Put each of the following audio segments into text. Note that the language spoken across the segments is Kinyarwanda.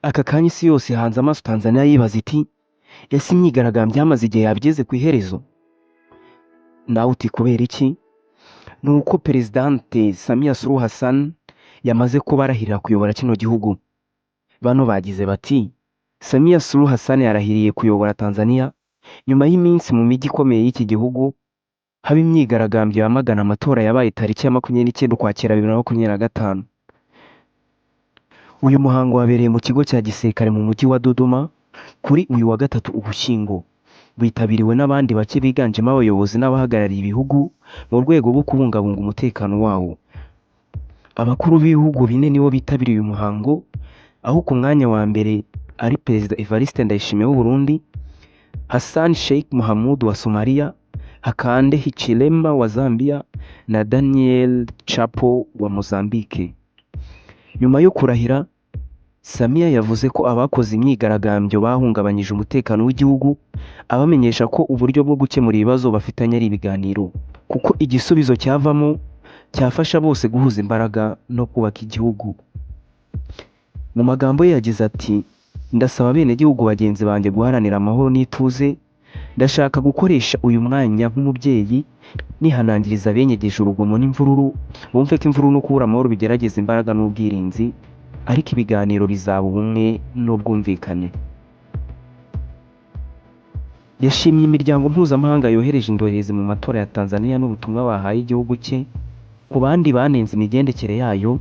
Aka kanya isi yose hanze amaso Tanzania yibaza iti ese imyigaragambyo yamaze igihe yabigeze ku iherezo? Nawe uti kubera iki? Ni uko Perezidante Samia Suluhu Hassan yamaze kuba arahirira kuyobora kino gihugu. Bano bagize bati Samia Suluhu Hassan yarahiriye kuyobora Tanzania nyuma y'iminsi mu mijyi ikomeye y'iki gihugu haba imyigaragambyo yamagana amatora yabaye tariki ya 29 Ukwakira 2025. Uyu muhango wabereye mu kigo cya gisirikare mu mujyi wa Dodoma kuri uyu wa gatatu Ugushyingo. Witabiriwe n'abandi bake biganjemo abayobozi n'abahagarariye ibihugu mu rwego rwo kubungabunga umutekano wawo. Abakuru b'ibihugu bine nibo bitabiriye uyu muhango, aho ku mwanya wa mbere ari Perezida Evariste Ndayishimiye w'u Burundi, Hassan Sheikh Mohamud wa Somalia, Hakainde Hichilema wa Zambia na Daniel Chapo wa Mozambique. Nyuma yo kurahira, Samia yavuze ko abakoze imyigaragambyo bahungabanyije umutekano w'igihugu, abamenyesha ko uburyo bwo gukemura ibibazo bafitanye ari ibiganiro, kuko igisubizo cyavamo cyafasha bose guhuza imbaraga no kubaka igihugu. Mu magambo ye yagize ati ndasaba abenegihugu bagenzi banjye guharanira amahoro n'ituze, ndashaka gukoresha uyu mwanya nk'umubyeyi nihanangiriza abenyegeje urugomo n'imvururu, bumve ko imvururu no kubura amahoro bigerageza imbaraga n'ubwirinzi, ariko ibiganiro bizaba ubumwe n'ubwumvikane. Yashimye imiryango mpuzamahanga yohereje indorerezi mu matora ya Tanzania n'ubutumwa bahaye igihugu cye. Ku bandi banenze imigendekere yayo,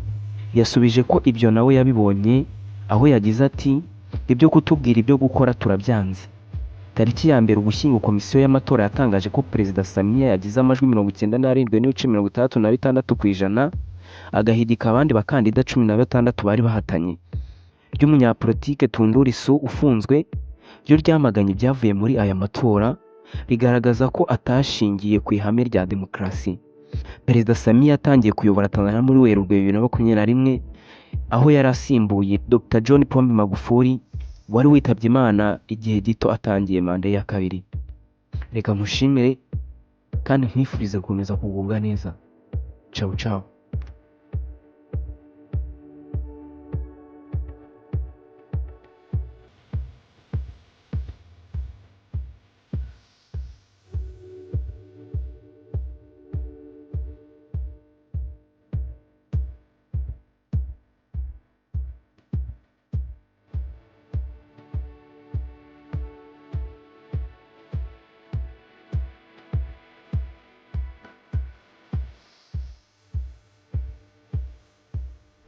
yasubije ko ibyo nawe yabibonye, aho yagize ati ibyo kutubwira ibyo gukora turabyanze. Tariki ya 1 Ugushyingo komisiyo y'amatora yatangaje ko Perezida Samia yagize amajwi 97.66%, agahigika abandi bakandida 16 bari bahatanye. Ry'umunyapolitike Tundu Lissu ufunzwe ryo ryamaganye ibyavuye muri aya matora, rigaragaza ko atashingiye ku ihame rya demokarasi. Perezida Samia yatangiye kuyobora Tanzania muri Werurwe 2021, aho yari asimbuye Dr John Pombe Magufuli wari witabye Imana igihe gito atangiye manda ya kabiri. Reka nkushimire kandi nkwifurize gukomeza kugubwa neza. Ciao ciao.